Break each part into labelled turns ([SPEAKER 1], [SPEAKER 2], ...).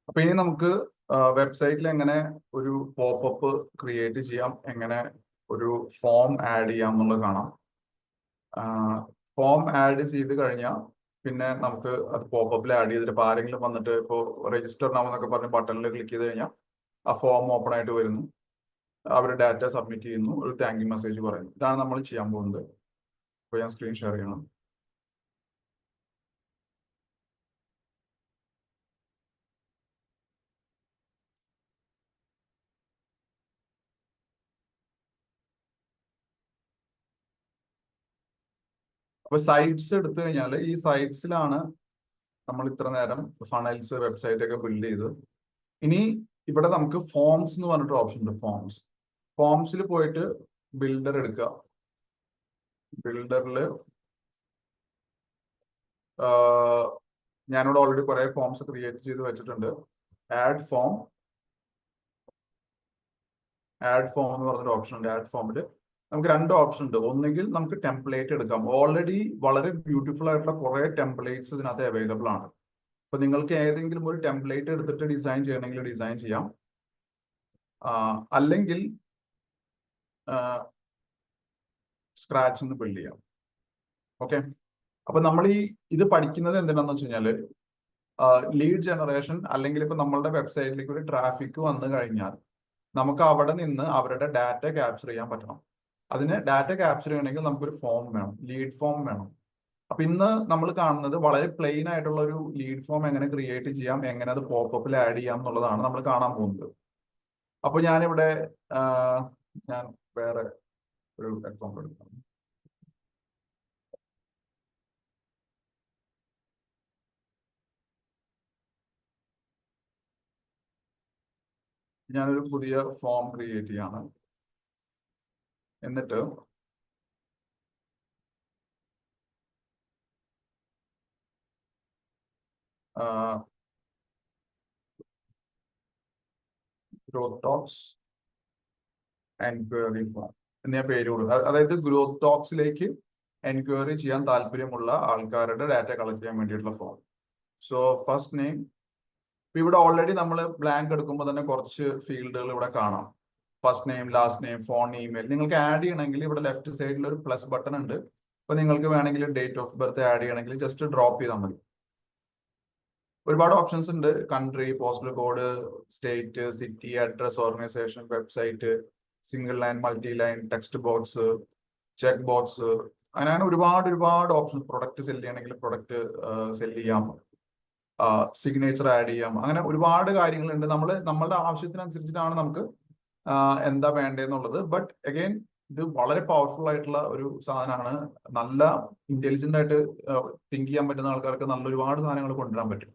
[SPEAKER 1] അപ്പൊ ഇനി നമുക്ക് വെബ്സൈറ്റിൽ എങ്ങനെ ഒരു പോപ്പപ്പ് ക്രിയേറ്റ് ചെയ്യാം, എങ്ങനെ ഒരു ഫോം ആഡ് ചെയ്യാം എന്നുള്ളത് കാണാം. ഫോം ആഡ് ചെയ്ത് കഴിഞ്ഞാൽ പിന്നെ നമുക്ക് അത് പോപ്പപ്പിൽ ആഡ് ചെയ്തിട്ട് ഇപ്പോൾ ആരെങ്കിലും വന്നിട്ട് ഇപ്പോൾ രജിസ്റ്റർ നൗ എന്നൊക്കെ പറഞ്ഞ് ബട്ടണിൽ ക്ലിക്ക് ചെയ്ത് കഴിഞ്ഞാൽ ആ ഫോം ഓപ്പൺ ആയിട്ട് വരുന്നു, അവർ ഡാറ്റ സബ്മിറ്റ് ചെയ്യുന്നു, ഒരു താങ്ക് യു മെസ്സേജ് പറയുന്നു. ഇതാണ് നമ്മൾ ചെയ്യാൻ പോകുന്നത്. അപ്പോൾ ഞാൻ സ്ക്രീൻ ഷെയർ ചെയ്യണം. അപ്പൊ സൈറ്റ്സ് എടുത്തു കഴിഞ്ഞാൽ ഈ സൈറ്റ്സിലാണ് നമ്മൾ ഇത്ര നേരം ഫണൽസ് വെബ്സൈറ്റ് ഒക്കെ ബിൽഡ് ചെയ്ത്. ഇനി ഇവിടെ നമുക്ക് ഫോംസ് എന്ന് പറഞ്ഞിട്ട് ഓപ്ഷൻ ഉണ്ട്. ഫോംസിൽ പോയിട്ട് ബിൽഡർ എടുക്കുക. ബിൽഡറിൽ ഞാനിവിടെ ഓൾറെഡി കുറെ ഫോംസ് ക്രിയേറ്റ് ചെയ്ത് വെച്ചിട്ടുണ്ട്. ആഡ് ഫോം എന്ന് പറഞ്ഞൊരു ഓപ്ഷൻ ഉണ്ട്. ആഡ് ഫോമിൽ നമുക്ക് രണ്ട് ഓപ്ഷൻ ഉണ്ട്. ഒന്നുകിൽ നമുക്ക് ടെംപ്ലേറ്റ് എടുക്കാം. ഓൾറെഡി വളരെ ബ്യൂട്ടിഫുൾ ആയിട്ടുള്ള കുറെ ടെംപ്ലേറ്റ്സ് ഇതിനകത്ത് അവൈലബിൾ ആണ്. അപ്പൊ നിങ്ങൾക്ക് ഏതെങ്കിലും ഒരു ടെംപ്ലേറ്റ് എടുത്തിട്ട് ഡിസൈൻ ചെയ്യണമെങ്കിൽ ഡിസൈൻ ചെയ്യാം. അല്ലെങ്കിൽ സ്ക്രാച്ച് നിന്ന് ബിൽഡ് ചെയ്യാം. ഓക്കെ, അപ്പൊ നമ്മൾ ഇത് പഠിക്കുന്നത് എന്തിനാന്ന് വെച്ച് കഴിഞ്ഞാല് ലീഡ് ജനറേഷൻ, അല്ലെങ്കിൽ ഇപ്പൊ നമ്മളുടെ വെബ്സൈറ്റിലേക്ക് ഒരു ട്രാഫിക് വന്നു കഴിഞ്ഞാൽ നമുക്ക് അവിടെ നിന്ന് അവരുടെ ഡാറ്റ ക്യാപ്ചർ ചെയ്യാൻ പറ്റണം. അതിന് ഡാറ്റ ക്യാപ്ചർ ചെയ്യണമെങ്കിൽ നമുക്കൊരു ഫോം വേണം, ലീഡ് ഫോം വേണം. അപ്പൊ ഇന്ന് നമ്മൾ കാണുന്നത് വളരെ പ്ലെയിൻ ആയിട്ടുള്ള ഒരു ലീഡ് ഫോം എങ്ങനെ ക്രിയേറ്റ് ചെയ്യാം, എങ്ങനെ അത് പോപ്പപ്പിൽ ആഡ് ചെയ്യാം എന്നുള്ളതാണ് നമ്മൾ കാണാൻ പോകുന്നത്. അപ്പൊ ഞാനിവിടെ ഞാൻ വേറെ ഒരു എക്സാമ്പിൾ എടുക്കാം. ഞാനൊരു പുതിയ ഫോം ക്രിയേറ്റ് ചെയ്യാണ്. എന്നിട്ട് ഗ്രോത്ത് ടോക്സ് എൻക്വയറി ഫോം എന്നീ പേര് കൊടുക്കുക. അതായത് ഗ്രോത്ത് ടോക്സിലേക്ക് എൻക്വയറി ചെയ്യാൻ താല്പര്യമുള്ള ആൾക്കാരുടെ ഡാറ്റ കളക്ട് ചെയ്യാൻ വേണ്ടിയിട്ടുള്ള ഫോം. സോ ഫസ്റ്റ് നെയിം, ഇവിടെ ഓൾറെഡി നമ്മൾ ബ്ലാങ്ക് എടുക്കുമ്പോൾ തന്നെ കുറച്ച് ഫീൽഡുകൾ ഇവിടെ കാണാം. First name, last name, phone, email. നിങ്ങൾക്ക് ആഡ് ചെയ്യണമെങ്കിൽ ഇവിടെ ലെഫ്റ്റ് സൈഡിൽ ഒരു പ്ലസ് ബട്ടൺ ഉണ്ട്. അപ്പൊ നിങ്ങൾക്ക് വേണമെങ്കിൽ ഡേറ്റ് ഓഫ് ബർത്ത് ആഡ് ചെയ്യണമെങ്കിൽ ജസ്റ്റ് ഡ്രോപ്പ് ചെയ്താൽ മതി. ഒരുപാട് ഓപ്ഷൻസ് ഉണ്ട്. Country, postal code, state, city, address, organisation, website, single line, multi line, text box, check box, അങ്ങനെ ഒരുപാട് ഓപ്ഷൻ. പ്രൊഡക്റ്റ് സെല് ചെയ്യണമെങ്കിൽ പ്രൊഡക്റ്റ് സെല് ചെയ്യാം, സിഗ്നേച്ചർ ആഡ് ചെയ്യാം, അങ്ങനെ ഒരുപാട് കാര്യങ്ങളുണ്ട്. നമ്മളുടെ ആവശ്യത്തിനനുസരിച്ചിട്ടാണ് നമുക്ക് എന്താ വേണ്ടതെന്നുള്ളത്. ബട്ട് അഗൈൻ ഇത് വളരെ പവർഫുൾ ആയിട്ടുള്ള ഒരു സാധനമാണ്. നല്ല ഇന്റലിജന്റ് ആയിട്ട് തിങ്ക് ചെയ്യാൻ പറ്റുന്ന ആൾക്കാർക്ക് നല്ല ഒരുപാട് സാധനങ്ങൾ കൊണ്ടുവരാൻ പറ്റും.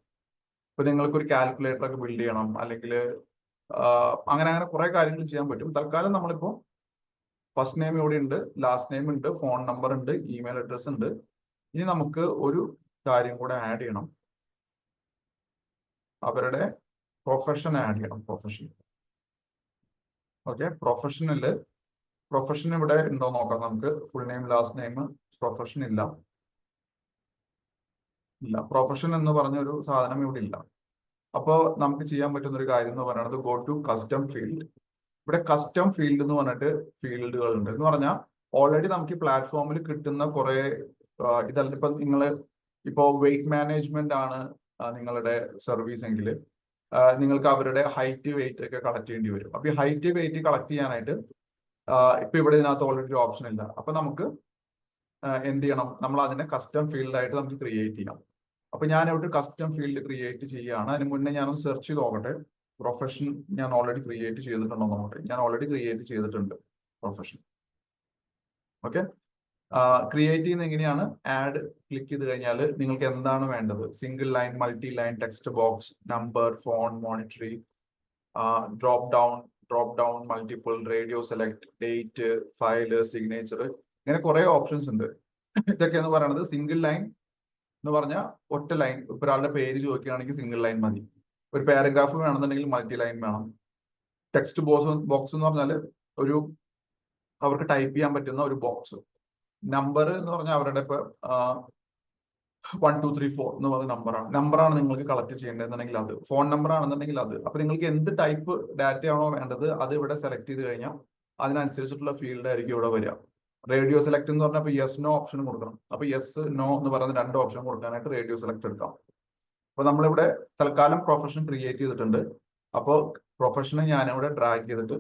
[SPEAKER 1] ഇപ്പൊ നിങ്ങൾക്ക് ഒരു കാൽക്കുലേറ്റർ ഒക്കെ ബിൽഡ് ചെയ്യണം, അല്ലെങ്കിൽ അങ്ങനെ കുറെ കാര്യങ്ങൾ ചെയ്യാൻ പറ്റും. തൽക്കാലം നമ്മളിപ്പോ ഫസ്റ്റ് നെയിം ഇവിടെ ഉണ്ട്, ലാസ്റ്റ് നെയിം ഉണ്ട്, ഫോൺ നമ്പർ ഉണ്ട്, ഇമെയിൽ അഡ്രസ് ഉണ്ട്. ഇനി നമുക്ക് ഒരു കാര്യം കൂടെ ആഡ് ചെയ്യണം. അവരുടെ പ്രൊഫഷൻ ആഡ് ചെയ്യണം. പ്രൊഫഷൻ. ഓക്കെ, പ്രൊഫഷൻ ഇവിടെ ഉണ്ടോ നോക്കാം നമുക്ക്. Full name, last name, profession ഇല്ല. പ്രൊഫഷൻ എന്ന് പറഞ്ഞൊരു സാധനം ഇവിടെ ഇല്ല. അപ്പോൾ നമുക്ക് ചെയ്യാൻ പറ്റുന്ന ഒരു കാര്യം എന്ന് പറയുന്നത് ഗോ ടു കസ്റ്റം ഫീൽഡ്. ഇവിടെ കസ്റ്റം ഫീൽഡ് എന്ന് പറഞ്ഞിട്ട് ഫീൽഡുകൾ ഉണ്ട്. എന്ന് പറഞ്ഞാൽ ഓൾറെഡി നമുക്ക് ഈ പ്ലാറ്റ്ഫോമിൽ കിട്ടുന്ന കുറെ ഇതല്ല. ഇപ്പൊ നിങ്ങൾ ഇപ്പോൾ വെയിറ്റ് മാനേജ്മെന്റ് ആണ് നിങ്ങളുടെ സർവീസ് എങ്കിൽ നിങ്ങൾക്ക് അവരുടെ ഹൈറ്റ്, വെയിറ്റ് ഒക്കെ കളക്ട് ചെയ്യേണ്ടി വരും. അപ്പൊ ഈ ഹൈറ്റ്, വെയിറ്റ് കളക്ട് ചെയ്യാനായിട്ട് ഇപ്പൊ ഇവിടെ ഇതിനകത്ത് ഓൾറെഡി ഒരു ഓപ്ഷൻ ഇല്ല. അപ്പൊ നമുക്ക് എന്ത് ചെയ്യണം, നമ്മൾ അതിനെ കസ്റ്റം ഫീൽഡ് ആയിട്ട് നമുക്ക് ക്രിയേറ്റ് ചെയ്യാം. അപ്പൊ ഞാൻ ഇവിടെ കസ്റ്റം ഫീൽഡ് ക്രിയേറ്റ് ചെയ്യുകയാണ്. അതിന് മുന്നേ ഞാനൊന്ന് സെർച്ച് ചെയ്ത് നോക്കട്ടെ. പ്രൊഫഷൻ ഞാൻ ഓൾറെഡി ക്രിയേറ്റ് ചെയ്തിട്ടുണ്ടോ നോക്കട്ടെ. ഞാൻ ഓൾറെഡി ക്രിയേറ്റ് ചെയ്തിട്ടുണ്ട് പ്രൊഫഷൻ. ഓക്കെ, ക്രിയേറ്റ് ചെയ്യുന്ന എങ്ങനെയാണ്? ആഡ് ക്ലിക്ക് ചെയ്ത് കഴിഞ്ഞാൽ നിങ്ങൾക്ക് എന്താണ് വേണ്ടത്, single line, multi line, text box, number, phone, monetary, drop down, multiple, radio select, date, file, signature, ഇങ്ങനെ കുറെ ഓപ്ഷൻസ് ഉണ്ട്. ഇതൊക്കെ എന്ന് പറയുന്നത് സിംഗിൾ ലൈൻ എന്ന് പറഞ്ഞാൽ ഒറ്റ ലൈൻ. ഇപ്പൊ ഒരാളുടെ പേര് ചോദിക്കുകയാണെങ്കിൽ സിംഗിൾ ലൈൻ മതി. ഒരു പാരഗ്രാഫ് വേണമെന്നുണ്ടെങ്കിൽ മൾട്ടി ലൈൻ വേണം. ടെക്സ്റ്റ് ബോക്സ് എന്ന് പറഞ്ഞാൽ ഒരു അവർക്ക് ടൈപ്പ് ചെയ്യാൻ പറ്റുന്ന ഒരു ബോക്സ്. നമ്പർ എന്ന് പറഞ്ഞാൽ അവരുടെ ഇപ്പൊ 1234 എന്ന് പറയുന്ന നമ്പറാണ് നിങ്ങൾക്ക് കളക്ട് ചെയ്യേണ്ടതെന്നുണ്ടെങ്കിൽ അത്, ഫോൺ നമ്പർ ആണെന്നുണ്ടെങ്കിൽ അത്. അപ്പൊ നിങ്ങൾക്ക് എന്ത് ടൈപ്പ് ഡാറ്റ ആണോ വേണ്ടത് അത് ഇവിടെ സെലക്ട് ചെയ്ത് കഴിഞ്ഞാൽ അതിനനുസരിച്ചിട്ടുള്ള ഫീൽഡ് ആയിരിക്കും ഇവിടെ വരിക. റേഡിയോ സെലക്ട് എന്ന് പറഞ്ഞാൽ യെസ് നോ ഓപ്ഷൻ കൊടുക്കണം. അപ്പൊ യെസ് നോ എന്ന് പറയുന്ന 2 ഓപ്ഷൻ കൊടുക്കാനായിട്ട് റേഡിയോ സെലക്ട് എടുക്കാം. അപ്പൊ നമ്മളിവിടെ തൽക്കാലം പ്രൊഫഷൻ ക്രിയേറ്റ് ചെയ്തിട്ടുണ്ട്. അപ്പോൾ പ്രൊഫഷനെ ഞാനിവിടെ ഡ്രാഗ് ചെയ്തിട്ട്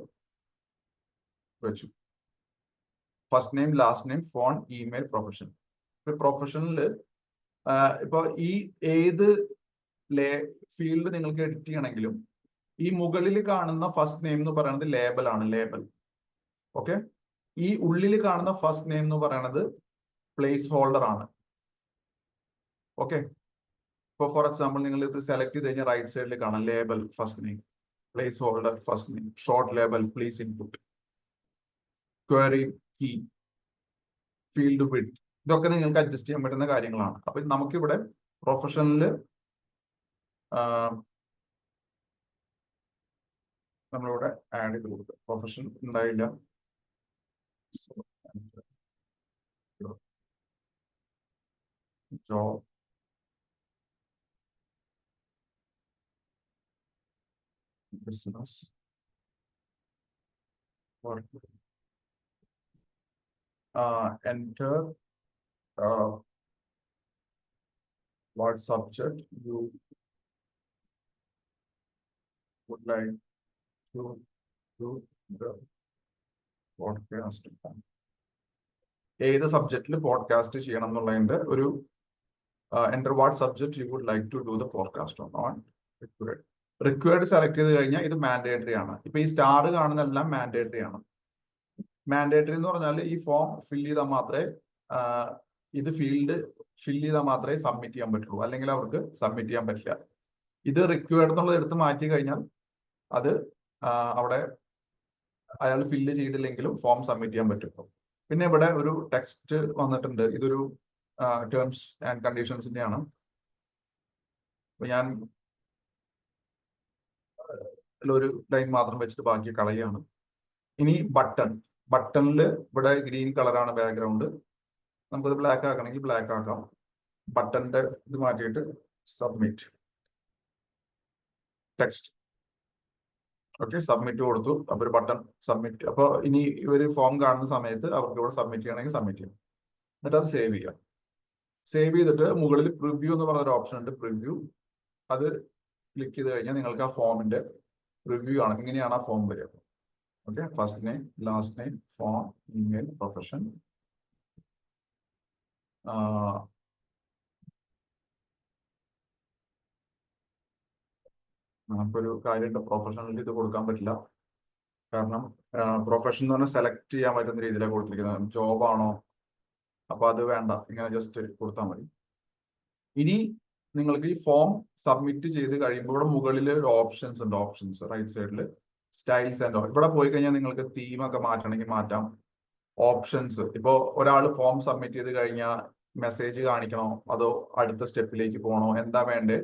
[SPEAKER 1] വെച്ചു. First name, last name, phone, email, profession. പ്രൊഫഷനില് ഇപ്പൊ ഈ ഏത് ഫീൽഡ് നിങ്ങൾക്ക് എഡിറ്റ് ചെയ്യണമെങ്കിലും ഈ മുകളിൽ കാണുന്ന ഫസ്റ്റ് നെയിം എന്ന് പറയുന്നത് ലേബൽ ആണ്, ലേബൽ. ഓക്കെ, ഈ ഉള്ളിൽ കാണുന്ന ഫസ്റ്റ് നെയിം എന്ന് പറയുന്നത് പ്ലേസ് ഹോൾഡർ ആണ്. ഓക്കെ, ഇപ്പൊ ഫോർ എക്സാമ്പിൾ നിങ്ങൾ ഇത് സെലക്ട് ചെയ്ത് കഴിഞ്ഞാൽ റൈറ്റ് സൈഡിൽ കാണാം label, first name, placeholder, first name, short label, please input, query key, field width, ഇതൊക്കെ നിങ്ങൾക്ക് അഡ്ജസ്റ്റ് ചെയ്യാൻ പറ്റുന്ന കാര്യങ്ങളാണ്. അപ്പൊ നമുക്കിവിടെ പ്രൊഫഷനിൽ നമ്മളിവിടെ ആഡ് ചെയ്ത് കൊടുക്കുക. പ്രൊഫഷൻ ഉണ്ടായില്ല, job, business, work, enter what subject you would like to do the podcast. ഏത് സബ്ജക്റ്റിൽ പോഡ്കാസ്റ്റ് ചെയ്യണം എന്നുള്ളതിന്റെ ഒരു enter what subject you would like to do the podcast on. Required select ചെയ്ത് കഴിഞ്ഞാൽ ഇത് മാൻഡേറ്ററി ആണ്. ഇപ്പൊ ഈ സ്റ്റാർ കാണുന്നതെല്ലാം മാൻഡേറ്ററി ആണ്. മാൻഡേറ്ററി എന്ന് പറഞ്ഞാൽ ഈ ഫോം ഫിൽ ചെയ്താൽ മാത്രമേ ഇത് ഫീൽഡ് ഫിൽ ചെയ്താൽ മാത്രമേ സബ്മിറ്റ് ചെയ്യാൻ പറ്റുള്ളൂ, അല്ലെങ്കിൽ അവർക്ക് സബ്മിറ്റ് ചെയ്യാൻ പറ്റില്ല. ഇത് റിക്വയർഡ് എന്നുള്ളത് എടുത്ത് മാറ്റി കഴിഞ്ഞാൽ അത് അവിടെ അയാൾ ഫില്ല് ചെയ്തില്ലെങ്കിലും ഫോം സബ്മിറ്റ് ചെയ്യാൻ പറ്റും. പിന്നെ ഇവിടെ ഒരു ടെക്സ്റ്റ് വന്നിട്ടുണ്ട്, ഇതൊരു ടേംസ് ആൻഡ് കണ്ടീഷൻസിന്റെ ആണ്. അപ്പൊ ഞാൻ ഒരു ലൈൻ മാത്രം വെച്ചിട്ട് ബാക്കി കളയാണ്. ഇനി ബട്ടണിൽ ഇവിടെ ഗ്രീൻ കളറാണ് ബാക്ക്ഗ്രൗണ്ട്. നമുക്കത് ബ്ലാക്ക് ആക്കണമെങ്കിൽ ബ്ലാക്ക് ആക്കാം. ബട്ടന്റെ ഇത് മാറ്റിയിട്ട് സബ്മിറ്റ് ടെക്സ്റ്റ്. ഓക്കെ, സബ്മിറ്റ് കൊടുത്തു. അപ്പൊ ഒരു ബട്ടൺ സബ്മിറ്റ്. അപ്പൊ ഇനി ഇവര് ഫോം കാണുന്ന സമയത്ത് അവർക്ക് ഇവിടെ സബ്മിറ്റ് ചെയ്യണമെങ്കിൽ സബ്മിറ്റ് ചെയ്യും. എന്നിട്ട് അത് സേവ് ചെയ്യാം. സേവ് ചെയ്തിട്ട് മുകളിൽ പ്രിവ്യൂ എന്ന് പറഞ്ഞൊരു ഓപ്ഷൻ ഉണ്ട്, പ്രിവ്യൂ. അത് ക്ലിക്ക് ചെയ്ത് കഴിഞ്ഞാൽ നിങ്ങൾക്ക് ആ ഫോമിന്റെ റിവ്യൂ ആണ്. ഇങ്ങനെയാണ് ആ ഫോം വരിക. Okay, first name, last name, phone, email, profession. നമുക്കൊരു കാര്യമുണ്ട്, പ്രൊഫഷണൽ ഇത് കൊടുക്കാൻ പറ്റില്ല. കാരണം പ്രൊഫഷൻ എന്ന് പറഞ്ഞാൽ സെലക്ട് ചെയ്യാൻ പറ്റുന്ന രീതിയിലാണ് കൊടുത്തിരിക്കുന്നത്. ജോബാണോ, അപ്പൊ അത് വേണ്ട, ഇങ്ങനെ ജസ്റ്റ് കൊടുത്താൽ മതി. ഇനി നിങ്ങൾക്ക് ഈ ഫോം സബ്മിറ്റ് ചെയ്ത് കഴിയുമ്പോൾ ഇവിടെ മുകളിൽ ഒരു ഓപ്ഷൻസ് ഉണ്ട്, ഓപ്ഷൻസ് റൈറ്റ് സൈഡിൽ സ്റ്റൈൽസ് ആൻഡ് ഇവിടെ പോയി കഴിഞ്ഞാൽ നിങ്ങൾക്ക് തീമൊക്കെ മാറ്റണമെങ്കിൽ മാറ്റാം. ഓപ്ഷൻസ്, ഇപ്പോൾ ഒരാൾ ഫോം സബ്മിറ്റ് ചെയ്ത് കഴിഞ്ഞാൽ മെസ്സേജ് കാണിക്കണോ അതോ അടുത്ത സ്റ്റെപ്പിലേക്ക് പോകണോ, എന്താ വേണ്ടേ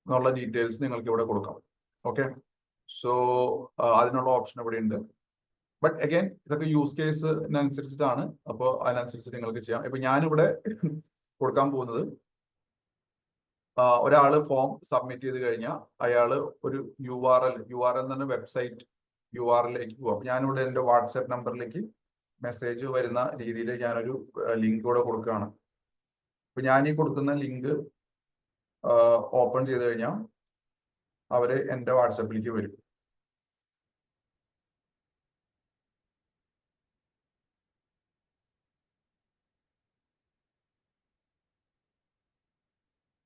[SPEAKER 1] എന്നുള്ള ഡീറ്റെയിൽസ് നിങ്ങൾക്ക് ഇവിടെ കൊടുക്കാം. ഓക്കെ, സോ അതിനുള്ള ഓപ്ഷൻ ഇവിടെ ഉണ്ട്. ബട്ട് അഗൈൻ ഇതൊക്കെ യൂസ് കേസിനനുസരിച്ചിട്ടാണ്. അപ്പോൾ അതിനനുസരിച്ച് നിങ്ങൾക്ക് ചെയ്യാം. ഇപ്പൊ ഞാനിവിടെ കൊടുക്കാൻ പോകുന്നത് ഒരാള് ഫോം സബ്മിറ്റ് ചെയ്ത് കഴിഞ്ഞാൽ അയാള് ഒരു URL എന്ന് പറഞ്ഞ വെബ്സൈറ്റ് URLിലേക്ക് പോകും. അപ്പൊ ഞാനിവിടെ എൻ്റെ വാട്സാപ്പ് നമ്പറിലേക്ക് മെസ്സേജ് വരുന്ന രീതിയിൽ ഞാനൊരു ലിങ്ക് കൂടെ കൊടുക്കുകയാണ്. അപ്പൊ ഞാൻ ഈ കൊടുക്കുന്ന ലിങ്ക് ഓപ്പൺ ചെയ്ത് കഴിഞ്ഞാൽ അവര് എൻ്റെ വാട്സാപ്പിലേക്ക് വരും.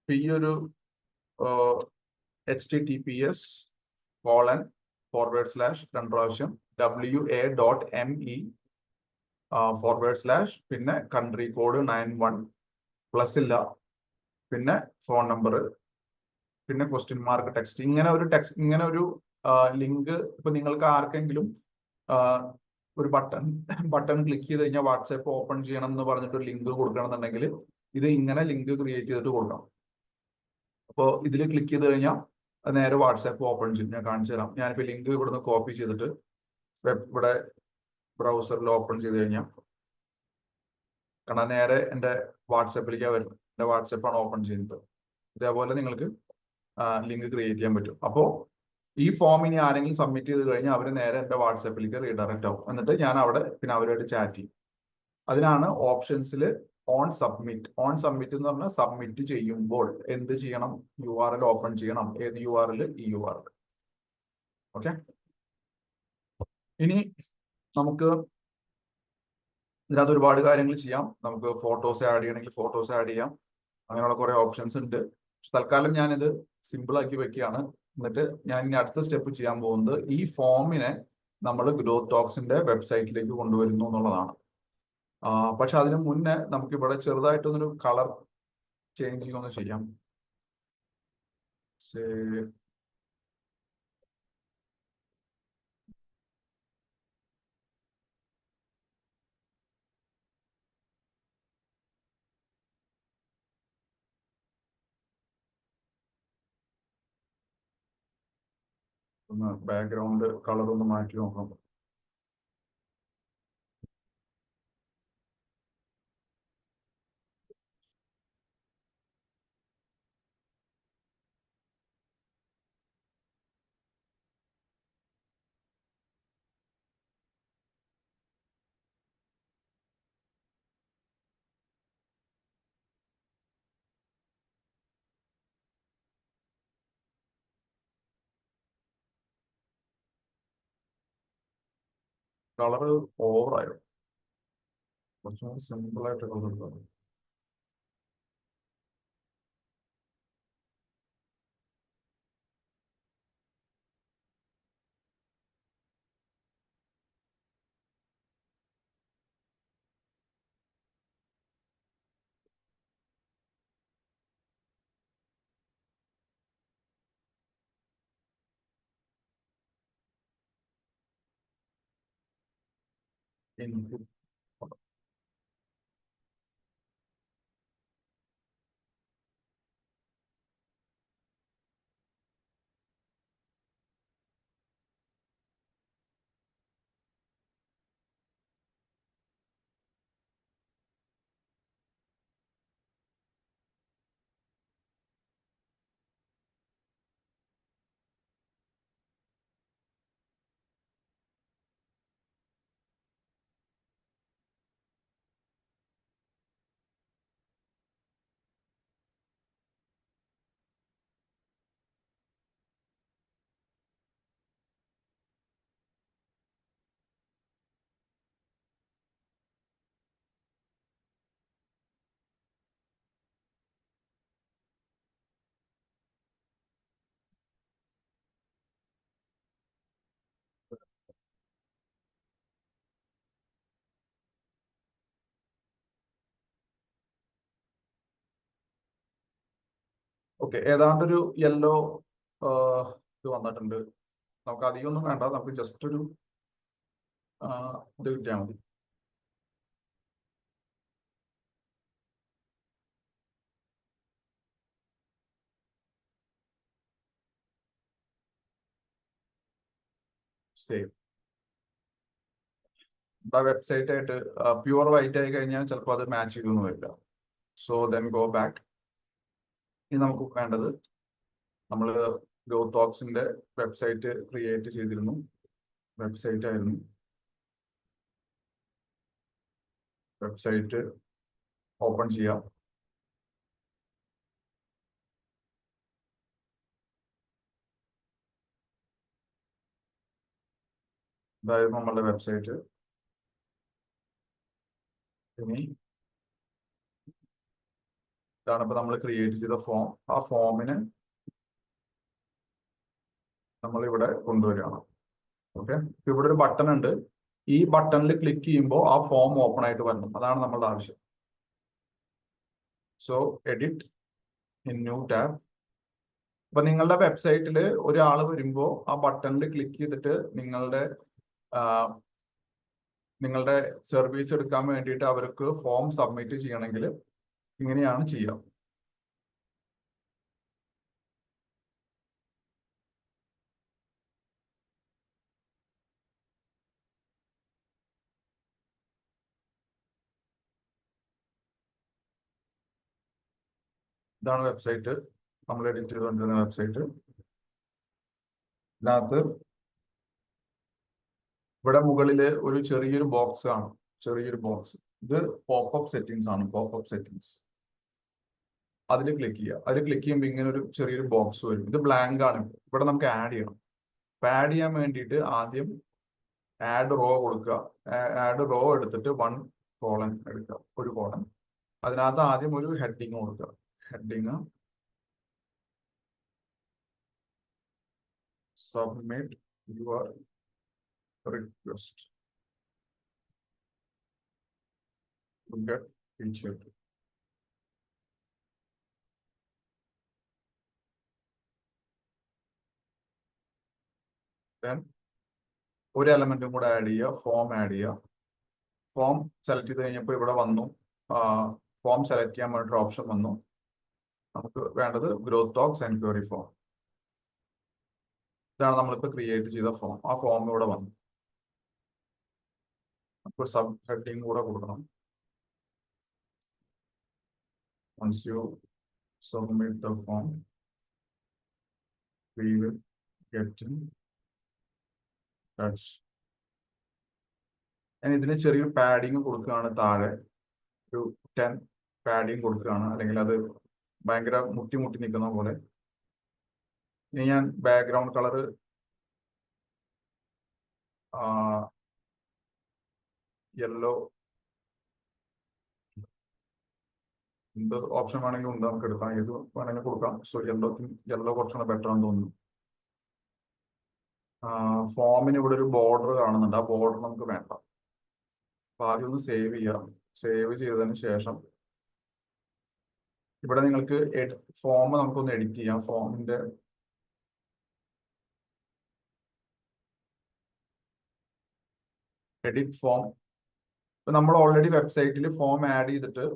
[SPEAKER 1] ഈ ഒരു https://WA.ME/ പിന്നെ കൺട്രി കോഡ് 91 പ്ലസ് ഇല്ല, പിന്നെ ഫോൺ നമ്പർ, പിന്നെ ക്വസ്റ്റ്യൻ മാർക്ക് ടെക്സ്റ്റ്. ഇങ്ങനെ ഒരു ലിങ്ക് ഇപ്പൊ നിങ്ങൾക്ക് ആർക്കെങ്കിലും ഒരു ബട്ടൺ ക്ലിക്ക് ചെയ്ത് കഴിഞ്ഞാൽ വാട്സാപ്പ് ഓപ്പൺ ചെയ്യണം എന്ന് പറഞ്ഞിട്ട് ഒരു ലിങ്ക് കൊടുക്കണമെന്നുണ്ടെങ്കിൽ ഇത് ഇങ്ങനെ ലിങ്ക് ക്രിയേറ്റ് ചെയ്തിട്ട് കൊടുക്കണം. അപ്പോൾ ഇതിൽ ക്ലിക്ക് ചെയ്ത് കഴിഞ്ഞാൽ നേരെ വാട്സാപ്പ് ഓപ്പൺ ചെയ്യും. ഞാൻ കാണിച്ചു തരാം. ഞാനിപ്പോൾ ലിങ്ക് ഇവിടുന്ന് കോപ്പി ചെയ്തിട്ട് ഇവിടെ ബ്രൗസറിൽ ഓപ്പൺ ചെയ്ത് കഴിഞ്ഞാൽ കാണാൻ നേരെ എൻ്റെ വാട്സാപ്പിലേക്കാണ് വരുന്നത്. എൻ്റെ വാട്സപ്പാണ് ഓപ്പൺ ചെയ്യുന്നത്. ഇതേപോലെ നിങ്ങൾക്ക് ലിങ്ക് ക്രിയേറ്റ് ചെയ്യാൻ പറ്റും. അപ്പോൾ ഈ ഫോം ഇനി ആരെങ്കിലും സബ്മിറ്റ് ചെയ്ത് കഴിഞ്ഞാൽ അവർ നേരെ എൻ്റെ വാട്സപ്പിലേക്ക് റീഡയറക്റ്റ് ആവും. എന്നിട്ട് ഞാൻ അവിടെ പിന്നെ അവരുമായിട്ട് ചാറ്റ് ചെയ്യും. അതിനാണ് ഓപ്ഷൻസിൽ ഓൺ സബ്മിറ്റ് എന്ന് പറഞ്ഞാൽ സബ്മിറ്റ് ചെയ്യുമ്പോൾ എന്ത് ചെയ്യണം? URL ഓപ്പൺ ചെയ്യണം. ഏത് URL? ഈ URL. ഓക്കെ. ഇനി നമുക്ക് ഇതിനകത്ത് ഒരുപാട് കാര്യങ്ങൾ ചെയ്യാം. നമുക്ക് ഫോട്ടോസ് ആഡ് ചെയ്യണമെങ്കിൽ ഫോട്ടോസ് ആഡ് ചെയ്യാം. അങ്ങനെയുള്ള കുറെ ഓപ്ഷൻസ് ഉണ്ട്. തൽക്കാലം ഞാനിത് സിമ്പിൾ ആക്കി വെക്കുകയാണ്. എന്നിട്ട് ഞാൻ ഇനി അടുത്ത സ്റ്റെപ്പ് ചെയ്യാൻ പോകുന്നത് ഈ ഫോമിനെ നമ്മൾ ഗ്രോത്ത് ടോക്സിന്റെ വെബ്സൈറ്റിലേക്ക് കൊണ്ടുവരുന്നു എന്നുള്ളതാണ്. പക്ഷെ അതിന് മുന്നേ നമുക്ക് ഇവിടെ ചെറുതായിട്ടൊന്നൊരു കളർ ചേഞ്ചിങ് ഒന്ന് ചെയ്യാം. ഒന്ന് ബാക്ക്ഗ്രൗണ്ട് കളർ ഒന്ന് മാറ്റി നോക്കാം. കളർ ഓവറായോ? കുറച്ചും കൂടി സിമ്പിൾ ആയിട്ട് കളർ എടുക്കാം. Input okay. ഏതാണ്ടൊരു യെല്ലോ ഇത് വന്നിട്ടുണ്ട്. നമുക്ക് അധികം ഒന്നും വേണ്ട. നമുക്ക് ജസ്റ്റ് ഒരു ഇത് കിട്ടിയാൽ മതി. സേവ്. വെബ്സൈറ്റ് ആയിട്ട് പ്യുവർ വൈറ്റ് ആയി കഴിഞ്ഞാൽ ചിലപ്പോൾ അത് മാച്ച് ചെയ്തൊന്നും വരില്ല. So then go back. ഇനി നമുക്ക് വേണ്ടത് നമ്മൾ ഗ്രോത്ത് ടോക്സിന്റെ വെബ്സൈറ്റ് ക്രിയേറ്റ് ചെയ്തിരുന്നു. വെബ്സൈറ്റ് ആയിരുന്നു. വെബ്സൈറ്റ് ഓപ്പൺ ചെയ്യാം. ഇതായിരുന്നു നമ്മളുടെ വെബ്സൈറ്റ്. ഇനി ഇതാണ് ഇപ്പൊ നമ്മൾ ക്രിയേറ്റ് ചെയ്ത ഫോം. ആ ഫോമിന് നമ്മൾ ഇവിടെ കൊണ്ടുവരികയാണ്. ഓക്കെ. ഇവിടെ ഒരു ബട്ടൺ ഉണ്ട്. ഈ ബട്ടണിൽ ക്ലിക്ക് ചെയ്യുമ്പോൾ ആ ഫോം ഓപ്പൺ ആയിട്ട് വരണം. അതാണ് നമ്മളുടെ ആവശ്യം. So edit in new tab. അപ്പൊ നിങ്ങളുടെ വെബ്സൈറ്റിൽ ഒരാൾ വരുമ്പോൾ ആ ബട്ടണിൽ ക്ലിക്ക് ചെയ്തിട്ട് നിങ്ങളുടെ സർവീസ് എടുക്കാൻ വേണ്ടിയിട്ട് അവർക്ക് ഫോം സബ്മിറ്റ് ചെയ്യണമെങ്കിൽ ഇങ്ങനെയാണ് ചെയ്യുക. ഇതാണ് വെബ്സൈറ്റ്, നമ്മൾ എഡിറ്റ് ചെയ്തുകൊണ്ടിരുന്ന വെബ്സൈറ്റ്. ഇതിനകത്ത് ഇവിടെ മുകളിൽ ഒരു ചെറിയൊരു ബോക്സ് ആണ്, ചെറിയൊരു ബോക്സ്. ഇത് പോപ്പപ്പ് സെറ്റിംഗ്സ് ആണ്, പോപ്പപ്പ് സെറ്റിംഗ്സ്. അതിൽ ക്ലിക്ക് ചെയ്യുക. അതിൽ ക്ലിക്ക് ചെയ്യുമ്പോൾ ഇങ്ങനെ ഒരു ചെറിയൊരു ബോക്സ് വരും. ഇത് ബ്ലാങ്ക് ആണ്. ഇവിടെ നമുക്ക് ആഡ് ചെയ്യണം. അപ്പൊ ആഡ് ചെയ്യാൻ വേണ്ടിയിട്ട് ആദ്യം ആഡ് റോ കൊടുക്കുക. ആഡ് റോ എടുത്തിട്ട് 1 കോളൻ എടുക്കുക, ഒരു കോളൻ. അതിനകത്ത് ആദ്യം ഒരു ഹെഡിങ് കൊടുക്കുക. Heading submit your request to get featured. Then ഒരു എലമെന്റും കൂടെ ആഡ് ചെയ്യുക, ഫോം ആഡ് ചെയ്യുക. ഫോം സെലക്ട് ചെയ്ത് കഴിഞ്ഞപ്പോൾ ഇവിടെ വന്നു, ഫോം സെലക്ട് ചെയ്യാൻ വേണ്ടിയിട്ട് ഓപ്ഷൻ വന്നു. നമുക്ക് വേണ്ടത് ഗ്രോത്ത് ടോക്സ് എൻക്വയറി ഫോം. ഇതാണ് നമ്മളിപ്പോൾ ക്രിയേറ്റ് ചെയ്ത ഫോം. ആ ഫോം ഇവിടെ വന്നു. നമുക്ക് സബ് ഹെഡിങ് കൂടെ കൊടുക്കണം. Once you submit the form, we will get in touch. ഞാൻ ഇതിന് ചെറിയൊരു പാഡിങ് കൊടുക്കുകയാണ്. താഴെ ഒരു 10 പാഡിങ് കൊടുക്കുകയാണ്, അല്ലെങ്കിൽ അത് ഭയങ്കര മുട്ടി നിൽക്കുന്ന പോലെ. ഇനി ഞാൻ ബാക്ക്ഗ്രൗണ്ട് കളർ യെല്ലോ, എന്ത് ഓപ്ഷൻ വേണമെങ്കിലും ഉണ്ട്, നമുക്ക് എടുക്കാം. ഏത് വേണമെങ്കിലും കൊടുക്കാം. സോ യെല്ലോ കുറച്ചുകൂടെ ബെറ്റർ ആണെന്ന് തോന്നുന്നു. ഫോമിന് ഇവിടെ ഒരു ബോർഡർ കാണുന്നുണ്ട്. ആ ബോർഡർ നമുക്ക് വേണ്ട. അപ്പൊ ആദ്യം ഒന്ന് സേവ് ചെയ്യാം. സേവ് ചെയ്തതിന് ശേഷം ഇവിടെ നിങ്ങൾക്ക് ഫോം നമുക്കൊന്ന് എഡിറ്റ് ചെയ്യാം. ഫോമിന്റെ എഡിറ്റ് ഫോം. ഇപ്പൊ നമ്മൾ ഓൾറെഡി വെബ്സൈറ്റിൽ ഫോം ആഡ് ചെയ്തിട്ട്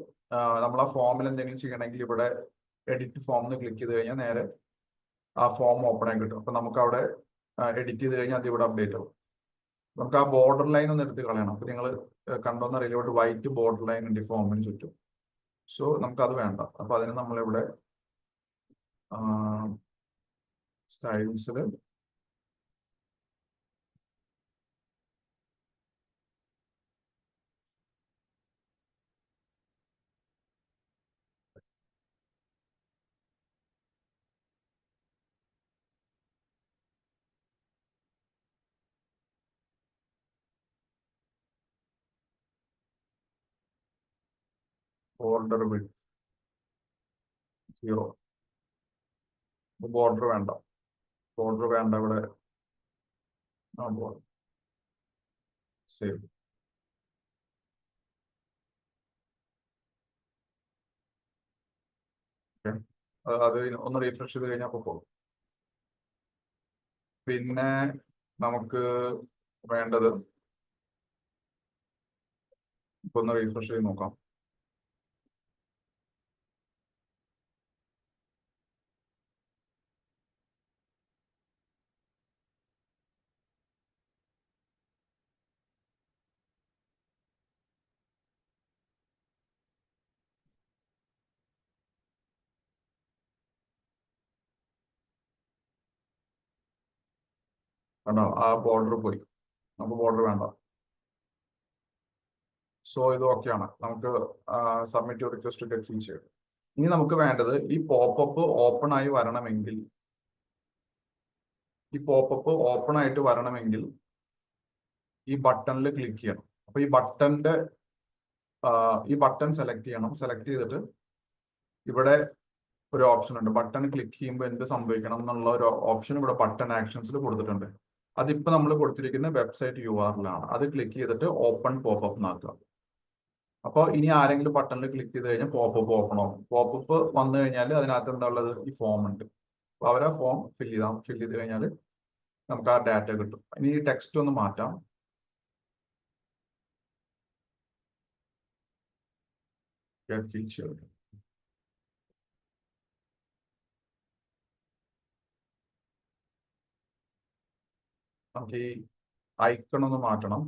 [SPEAKER 1] നമ്മൾ ആ ഫോമിൽ എന്തെങ്കിലും ചെയ്യണമെങ്കിൽ ഇവിടെ എഡിറ്റ് ഫോം എന്ന് ക്ലിക്ക് ചെയ്ത് കഴിഞ്ഞാൽ നേരെ ആ ഫോം ഓപ്പൺ ആയി കിട്ടും. അപ്പൊ നമുക്ക് അവിടെ എഡിറ്റ് ചെയ്ത് കഴിഞ്ഞാൽ അത് ഇവിടെ അപ്ഡേറ്റ് ആവും. നമുക്ക് ആ ബോർഡർ ലൈൻ ഒന്ന് എടുത്ത് കളയണം. അപ്പൊ നിങ്ങൾ കണ്ടോന്ന് അറിയില്ല, ഇവിടെ വൈറ്റ് ബോർഡർ ലൈൻ ഉണ്ട് ഈ ഫോമിന് ചുറ്റും. സോ നമുക്ക് അത് വേണ്ട. അപ്പൊ അതിന് നമ്മളിവിടെ സ്റ്റൈൽസിൽ ബോർഡർ വിഡ്ത് 0. ബോർഡർ വേണ്ട, ബോർഡർ വേണ്ട. ഇവിടെ ബോർഡർ സേവ്. അത് ഒന്ന് റീഫ്രഷ് ചെയ്ത് കഴിഞ്ഞാൽ പോകും. പിന്നെ നമുക്ക് വേണ്ടത് ഇപ്പൊ ഒന്ന് റീഫ്രഷ് ചെയ്ത് നോക്കാം. കണ്ടോ, ആ ബോർഡർ പോയി. നമുക്ക് ബോർഡർ വേണ്ട. സോ ഇത് ഓക്കെയാണ്. നമുക്ക് സബ്മിറ്റ് റിക്വസ്റ്റ് ഗെറ്റ് ഫീച്ചേർഡ്. ഇനി നമുക്ക് വേണ്ടത് ഈ പോപ്പപ്പ് ഓപ്പൺ ആയി വരണമെങ്കിൽ, ഈ പോപ്പപ്പ് ഓപ്പൺ ആയിട്ട് വരണമെങ്കിൽ ഈ ബട്ടണിൽ ക്ലിക്ക് ചെയ്യണം. അപ്പൊ ഈ ബട്ടൺ സെലക്ട് ചെയ്യണം. സെലക്ട് ചെയ്തിട്ട് ഇവിടെ ഒരു ഓപ്ഷൻ ഉണ്ട്. ബട്ടൺ ക്ലിക്ക് ചെയ്യുമ്പോൾ എന്ത് സംഭവിക്കണം എന്നുള്ള ഒരു ഓപ്ഷൻ ഇവിടെ ബട്ടൺ ആക്ഷൻസിൽ കൊടുത്തിട്ടുണ്ട്. അതിപ്പോ നമ്മൾ കൊടുത്തിരിക്കുന്ന വെബ്സൈറ്റ് URL ആണ്. അത് ക്ലിക്ക് ചെയ്തിട്ട് ഓപ്പൺ പോപ്പപ്പ് എന്നാക്കുക. അപ്പോൾ ഇനി ആരെങ്കിലും ബട്ടണിൽ ക്ലിക്ക് ചെയ്ത് കഴിഞ്ഞാൽ പോപ്പപ്പ് ഓപ്പൺ ആവും. പോപ്പപ്പ് വന്നു കഴിഞ്ഞാൽ അതിനകത്ത് എന്താ ഉള്ളത്, ഈ ഫോം ഉണ്ട്. അപ്പൊ അവർ ആ ഫോം ഫില്ല് ചെയ്ത് കഴിഞ്ഞാൽ നമുക്ക് ആ ഡാറ്റ കിട്ടും. ഇനി ഈ ടെക്സ്റ്റ് ഒന്ന് മാറ്റാം. Get featured. നമുക്ക് ഈ ഐക്കൺ ഒന്ന് മാറ്റണം.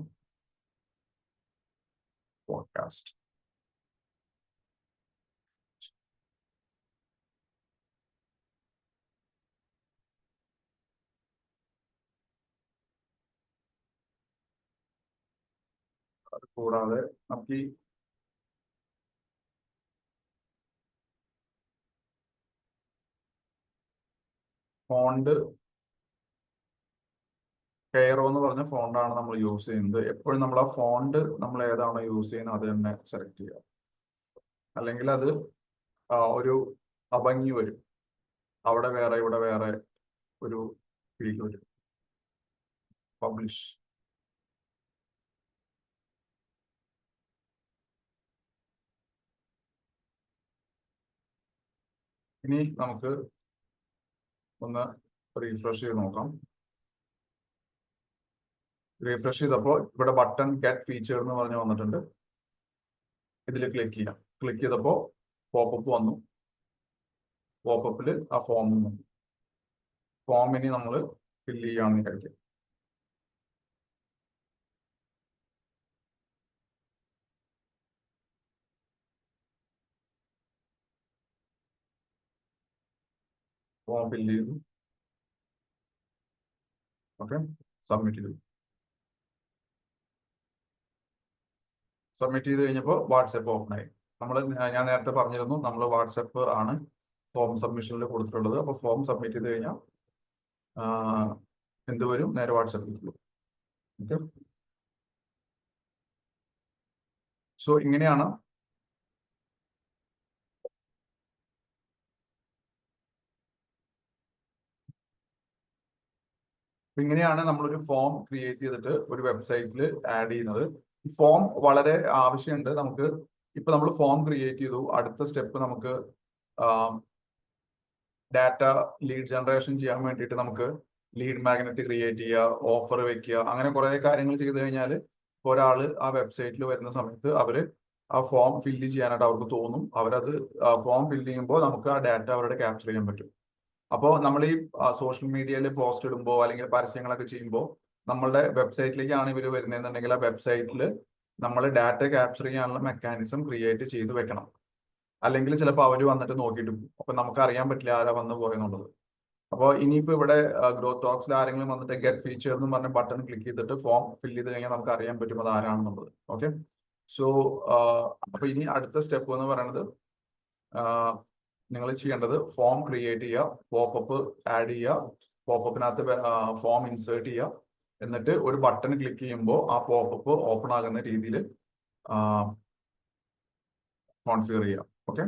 [SPEAKER 1] പോഡ്കാസ്റ്റ് അത് കൂടാതെ നമുക്ക് ഈ ഫോണ്ട് കെയറോ എന്ന് പറഞ്ഞ ഫോണ്ടാണ് നമ്മൾ യൂസ് ചെയ്യുന്നത്. എപ്പോഴും നമ്മൾ ആ ഫോണ്ട് നമ്മൾ ഏതാണോ യൂസ് ചെയ്യുന്നത് അത് തന്നെ സെലക്ട് ചെയ്യുക. അല്ലെങ്കിൽ അത് ഒരു അഭംഗി വരും. അവിടെ വേറെ ഇവിടെ വേറെ ഒരു ഫീൽ വരും. പബ്ലിഷ്. ഇനി നമുക്ക് ഒന്ന് റീഫ്രഷ് ചെയ്ത് നോക്കാം. റീഫ്രഷ് ചെയ്തപ്പോൾ ഇവിടെ ബട്ടൺ ഗെറ്റ് ഫീച്ചർ എന്ന് പറഞ്ഞ് വന്നിട്ടുണ്ട്. ഇതിൽ ക്ലിക്ക് ചെയ്യാം. ക്ലിക്ക് ചെയ്തപ്പോൾ പോപ്പപ്പ് വന്നു. പോപ്പപ്പിൽ ആ ഫോമും വന്നു. ഫോം ഇനി നമ്മൾ ഫില്ല് ചെയ്യാമെന്ന് വിചാരിക്കും. ഫോം ഫില്ല് ചെയ്തു. ഓക്കെ, സബ്മിറ്റ് ചെയ്തു. സബ്മിറ്റ് ചെയ്ത് കഴിഞ്ഞപ്പോൾ വാട്സപ്പ് ഓപ്പൺ ആയി. ഞാൻ നേരത്തെ പറഞ്ഞിരുന്നു നമ്മൾ വാട്സപ്പ് ആണ് ഫോം സബ്മിഷനിൽ കൊടുത്തിട്ടുള്ളത്. അപ്പോൾ ഫോം സബ്മിറ്റ് ചെയ്ത് കഴിഞ്ഞാൽ എന്ത് വരും? നേരെ വാട്സപ്പിൽ വരും. ഓക്കെ, സോ ഇങ്ങനെയാണ് നമ്മളൊരു ഫോം ക്രിയേറ്റ് ചെയ്തിട്ട് ഒരു വെബ്സൈറ്റിൽ ആഡ് ചെയ്യുന്നത്. ഈ ഫോം വളരെ ആവശ്യമുണ്ട് നമുക്ക്. ഇപ്പൊ നമ്മൾ ഫോം ക്രിയേറ്റ് ചെയ്തു. അടുത്ത സ്റ്റെപ്പ് നമുക്ക് ഡാറ്റ ലീഡ് ജനറേഷൻ ചെയ്യാൻ വേണ്ടിയിട്ട് നമുക്ക് ലീഡ് മാഗ്നറ്റ് ക്രിയേറ്റ് ചെയ്യുക, ഓഫർ വെക്കുക, അങ്ങനെ കുറെ കാര്യങ്ങൾ ചെയ്തു കഴിഞ്ഞാൽ ഒരാൾ ആ വെബ്സൈറ്റിൽ വരുന്ന സമയത്ത് അവർ ആ ഫോം ഫില്ല് ചെയ്യാനായിട്ട് അവർക്ക് തോന്നും. അവരത് ഫോം ഫില്ല് ചെയ്യുമ്പോൾ നമുക്ക് ആ ഡാറ്റ അവരുടെ ക്യാപ്ചർ ചെയ്യാൻ പറ്റും. അപ്പോൾ നമ്മൾ ഈ സോഷ്യൽ മീഡിയയിൽ പോസ്റ്റ് ഇടുമ്പോൾ അല്ലെങ്കിൽ പരസ്യങ്ങളൊക്കെ ചെയ്യുമ്പോൾ നമ്മളുടെ വെബ്സൈറ്റിലേക്കാണ് ഇവർ വരുന്നതെന്നുണ്ടെങ്കിൽ ആ വെബ്സൈറ്റിൽ നമ്മൾ ഡാറ്റ ക്യാപ്ചർ ചെയ്യാനുള്ള മെക്കാനിസം ക്രിയേറ്റ് ചെയ്ത് വെക്കണം. അല്ലെങ്കിൽ ചിലപ്പോൾ അവർ വന്നിട്ട് നോക്കിയിട്ട് പോകും. അപ്പൊ നമുക്ക് അറിയാൻ പറ്റില്ല ആരാ വന്ന് പോയെന്നുള്ളത്. അപ്പോൾ ഇനിയിപ്പോൾ ഇവിടെ ഗ്രോത്ത് ടോക്സിൽ ആരെങ്കിലും വന്നിട്ട് ഗെറ്റ് ഫീച്ചർ എന്ന് പറഞ്ഞ ബട്ടൺ ക്ലിക്ക് ചെയ്തിട്ട് ഫോം ഫില്ല് ചെയ്ത് കഴിഞ്ഞാൽ നമുക്ക് അറിയാൻ പറ്റും അത് ആരാണെന്നുള്ളത്. ഓക്കെ, സോ അപ്പൊ ഇനി അടുത്ത സ്റ്റെപ്പ് എന്ന് പറയുന്നത് നിങ്ങൾ ചെയ്യേണ്ടത് ഫോം ക്രിയേറ്റ് ചെയ്യുക, പോപ്പപ്പ് ആഡ് ചെയ്യുക, പോപ്പപ്പിനകത്ത് ഫോം ഇൻസേർട്ട് ചെയ്യുക, എന്നിട്ട് ഒരു ബട്ടൺ ക്ലിക്ക് ചെയ്യുമ്പോൾ ആ പോപ്പപ്പ് ഓപ്പൺ ആകുന്ന രീതിയിൽ കോൺഫിഗർ ചെയ്യുക. ഓക്കെ.